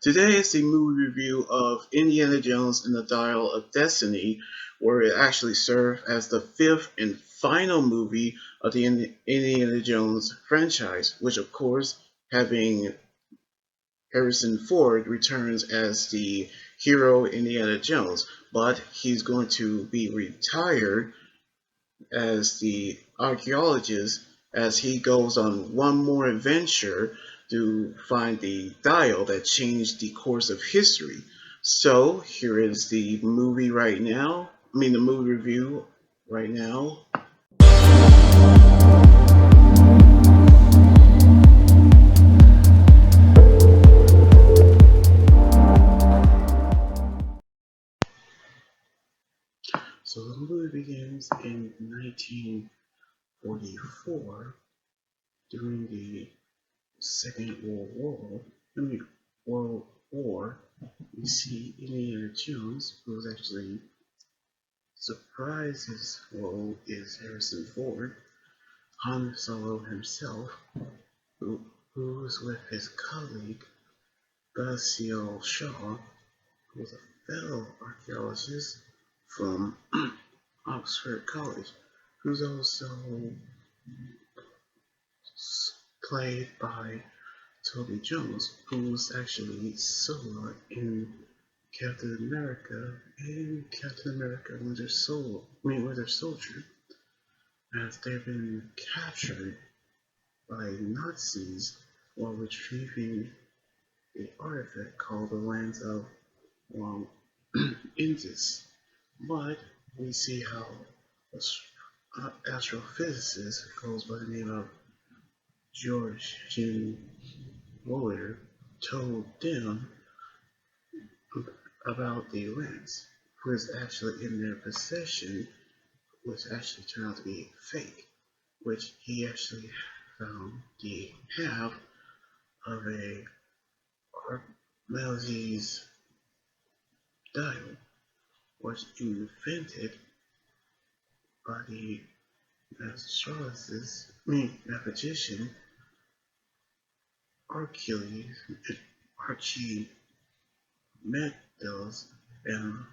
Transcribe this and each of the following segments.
Today is the movie review of Indiana Jones and the Dial of Destiny, where it actually served as the fifth and final movie of the Indiana Jones franchise, which, of course, having Harrison Ford returns as the hero Indiana Jones, but he's going to be retired as the archaeologist as he goes on one more adventure to find the dial that changed the course of history. So here is the movie right now. The movie review right now. So the movie begins in 1944 during the Second World War. World War. We see Indiana Jones, who's actually surprised his role is Harrison Ford, Han Solo himself, who's with his colleague Basil Shaw, who's a fellow archaeologist from Oxford College, who's also played by Toby Jones, who's actually Solo in Captain America and Captain America Winter Soldier, as they've been captured by Nazis while retrieving the artifact called the Lands of well, Indus. But we see how astrophysicist goes by the name of George Jim Woolard told them about the lens, who is actually in their possession, which actually turned out to be fake, which he actually found the half of a Archimedes dial, was invented by the mathematician Archimedes and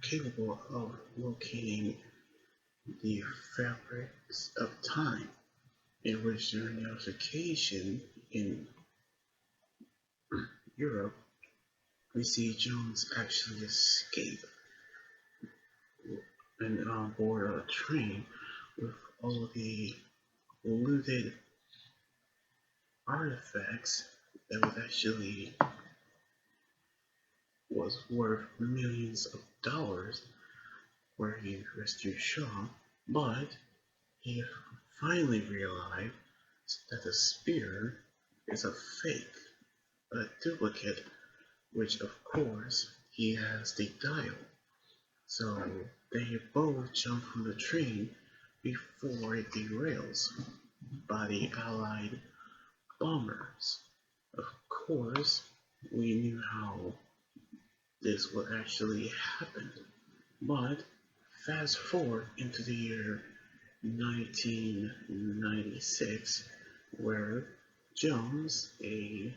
capable of locating the fabrics of time, in which during the altercation in Europe, we see Jones actually escape and on board a train with all of the looted artifacts that was worth millions of dollars, where he rescued Shaw, but he finally realized that the spear is a fake, a duplicate, which of course he has the dial. So they both jump from the train before it derails by the Allied bombers. Of course, we knew how this would actually happen, but fast forward into the year 1996, where Jones, a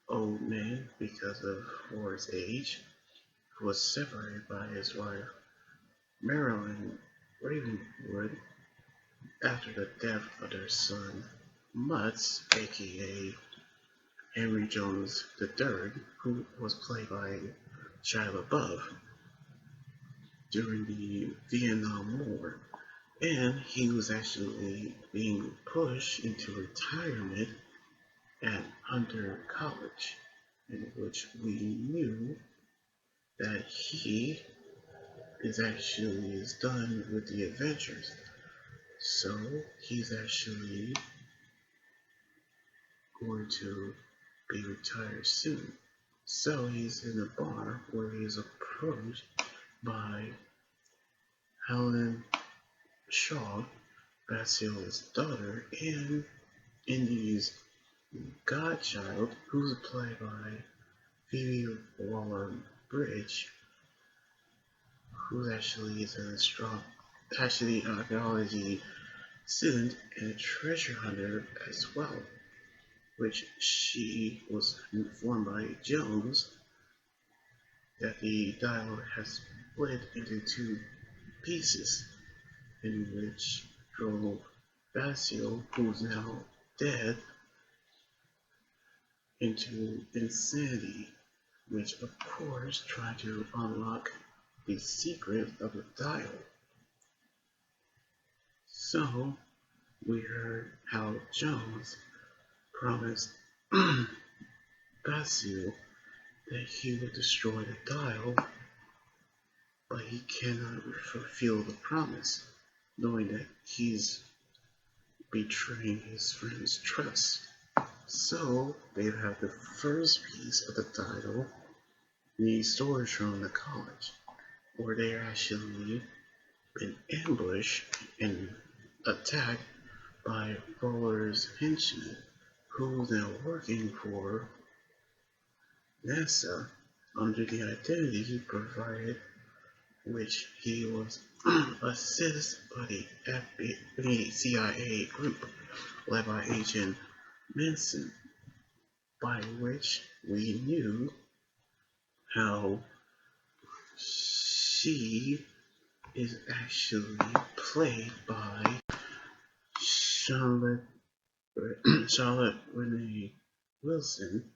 old man because of Ford's age, was separated by his wife Marilyn Ravenwood after the death of their son Mutz, aka Henry Jones III, who was played by Shia LaBeouf during the Vietnam War, and he was actually being pushed into retirement at Hunter College, in which we knew that he is done with the adventures. So he's actually going to be retired soon. So he's in a bar where he is approached by Helen Shaw, Basil's daughter, and Indy's godchild, who's played by Phoebe Waller-Bridge, who actually is actually an archaeology student and a treasure hunter as well. which she was informed by Jones that the dial has split into two pieces, in which drove Basil, who's now dead, into insanity, which of course tried to unlock the secret of the dial. So we heard how Jones promised Basil that he would destroy the dial, but he cannot fulfill the promise, knowing that he's betraying his friend's trust. So they have the first piece of the dial in the storage room in the college, where they actually been ambushed and attacked by Bowler's henchman, who's now working for NASA under the identity he provided, which he was assisted by the CIA group led by Agent Manson, by which we knew how she is actually played by Charlotte, Charlotte Renee Wilson,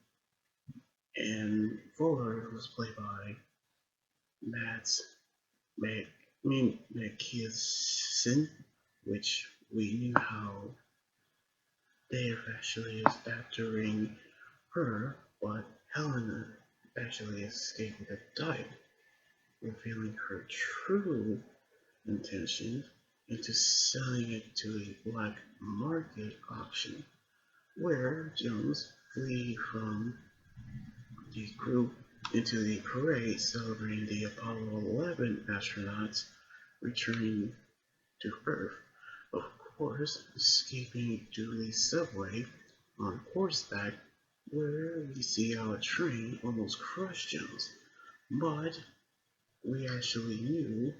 and Fuller was played by Matt McKesson, which we knew how Dave actually is after her, but Helena actually escaped with a dive, revealing her true intention into selling it to a black market auction, where Jones flee from the group into the parade celebrating the Apollo 11 astronauts returning to Earth, of course escaping to the subway on horseback, where we see how a train almost crushed Jones, but we actually knew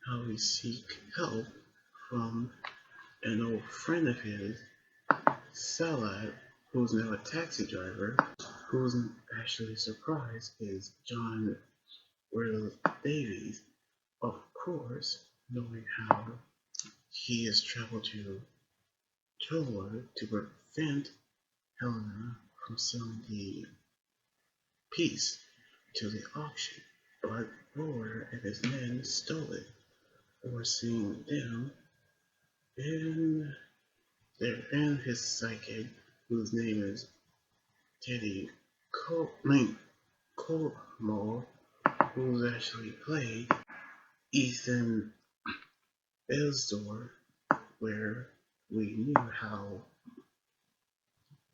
how he seek help from an old friend of his, Salad, who's now a taxi driver, who's actually surprised is John Riddle Davies, of course, knowing how he has traveled to Tola to prevent Helena from selling the piece to the auction, but Roller and his men stole it, forcing them and his psychic, whose name is Teddy Colmore, who's actually played Ethan Elsdorf, where we knew how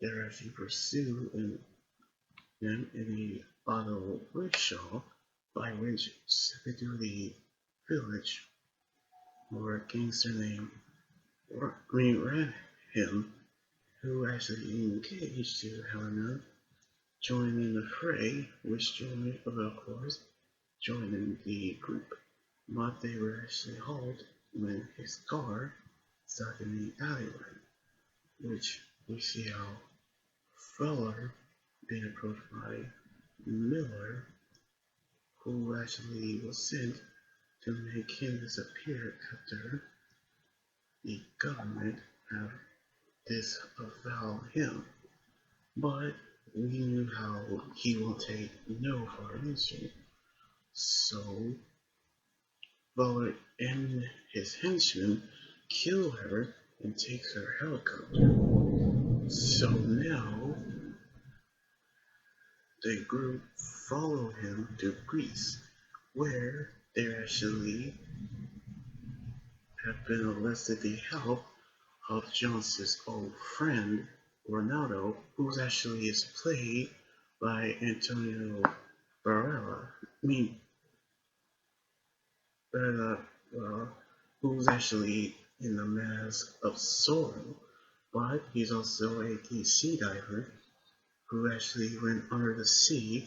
they're actually pursued them in the auto rickshaw, by which through the village or a gangster named Ranham, who actually engaged to Helena, joined in the fray, which joined, of course, joining the group. But they were actually halted when his car stopped in the alleyway, which we see how Feller being approached by Miller, who actually was sent to make him disappear after the government have disavowed him. But we knew how he will take no for an answer. So Feller and his henchmen kill her and takes her helicopter. So now the group follow him to Greece, where they actually have been arrested with the help of Jones's old friend Ronaldo, who's actually is played by Antonio Barella. I mean, Barella, who's actually in the Mask of Sorrow, but he's also a deep sea diver who actually went under the sea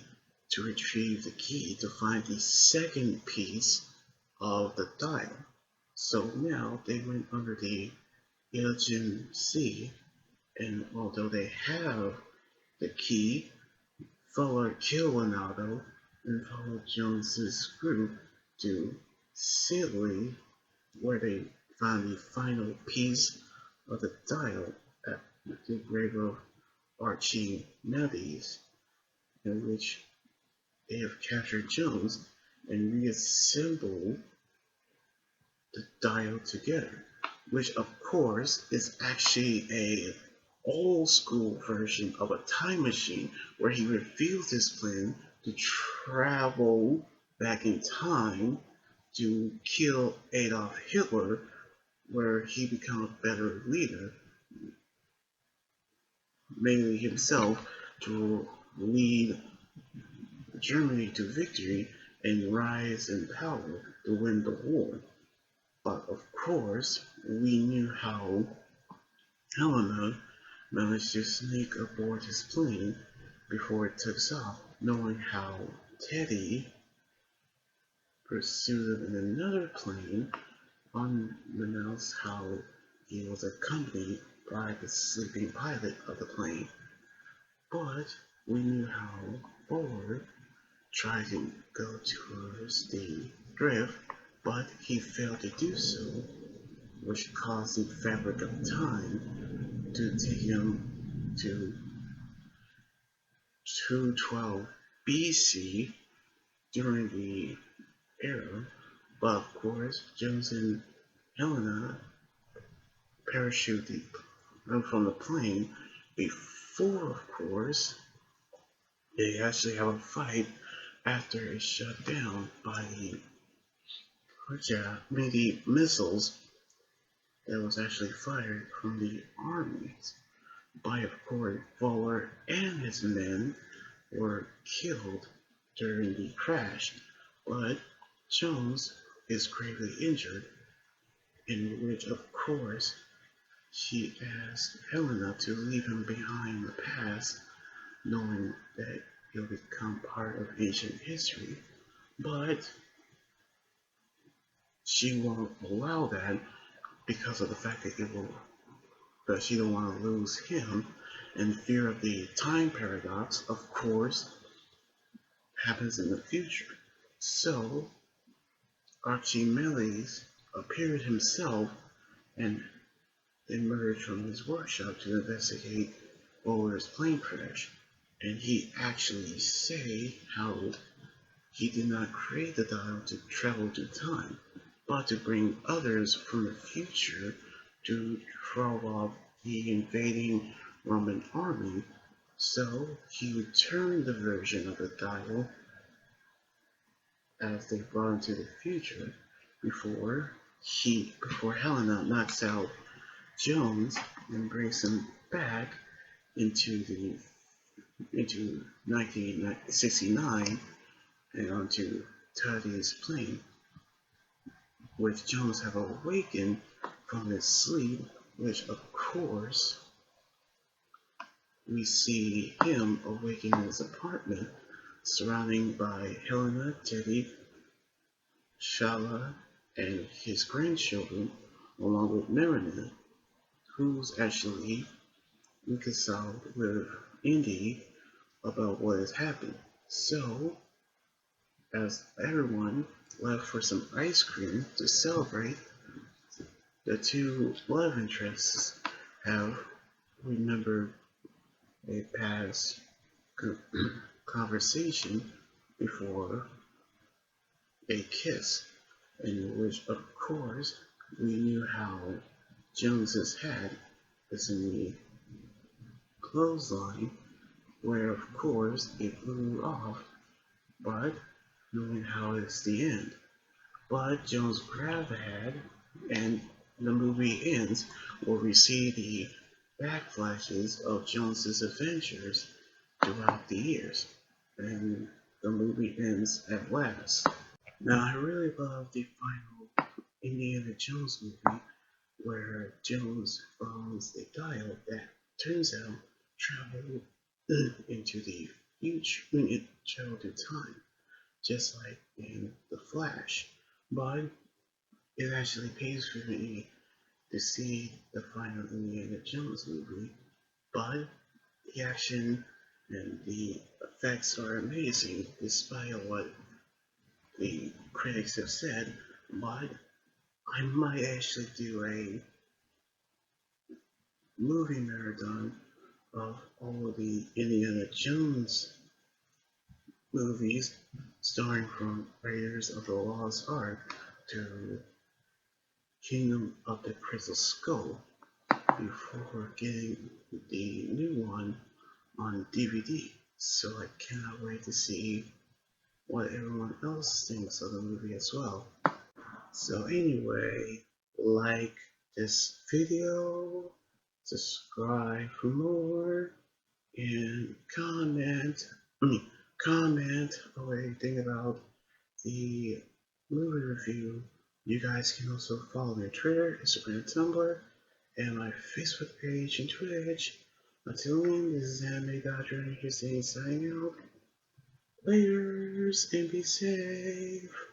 to retrieve the key to find the second piece of the dial. So now they went under the Aegean Sea And although they have the key, Fuller kill Ronaldo and follow Jones's group to Sicily, where they find the final piece of the dial at the grave of Archimedes, in which they have captured Jones and reassembled the dial together, which of course is actually a old school version of a time machine where he reveals his plan to travel back in time to kill Adolf Hitler, where he becomes a better leader, mainly himself, to lead Germany to victory and rise in power to win the war. But of course, we knew how Helena managed to sneak aboard his plane before it took off, knowing how Teddy pursued him in another plane, unbeknownst how he was accompanied by the sleeping pilot of the plane. But we knew how Ford tried to go towards the drift, but he failed to do so, which caused the fabric of time to take him to 212 BC during the era. But of course, Jones and Helena parachuted from the plane before, of course, they actually have a fight after it's shut down by the missiles that was actually fired from the armies. By of course, Fuller and his men were killed during the crash, but Jones is gravely injured, in which of course she asked Helena to leave him behind in the past, knowing that he'll become part of ancient history. But she won't allow that because of the fact that she don't want to lose him, and fear of the time paradox, of course, happens in the future. So Archimedes appeared himself and emerged from his workshop to investigate Bowler's plane crash, and he actually say how he did not create the dial to travel through time, but to bring others from the future to throw off the invading Roman army. So he returned the version of the dial as they brought into the future before Helena knocks out Jones and brings him back into 1969 and onto Teddy's plane, with Jones have awakened from his sleep, which of course we see him awaken in his apartment, surrounded by Helena, Teddy, Shala, and his grandchildren, along with Marinette, who's actually reconciled with Indy about what has happened. So, as everyone left for some ice cream to celebrate, the two love interests have remembered a past conversation before a kiss, in which, of course, we knew how Jones's head is in the clothesline, where, of course, it blew off, but knowing how it's the end. But Jones grabbed the head, and the movie ends where we see the backflashes of Jones's adventures throughout the years, and the movie ends at last. Now, I really love the final Indiana Jones movie where Jones finds a dial that turns out traveled into the future, it traveled through time, just like in The Flash. But it actually pays for me to see the final Indiana Jones movie but the action and the effects are amazing despite what the critics have said. But I might actually do a movie marathon of all the Indiana Jones movies, starting from Raiders of the Lost Ark to Kingdom of the Crystal Skull, before getting the new one on DVD. So I cannot wait to see what everyone else thinks of the movie as well. So anyway, like this video, subscribe for more, and comment what you think about the movie review. You guys can also follow me on Twitter, Instagram, Tumblr, and my Facebook page and Twitch. Until then, this is Anime Dodger, and here's saying signing out. Laters, and be safe.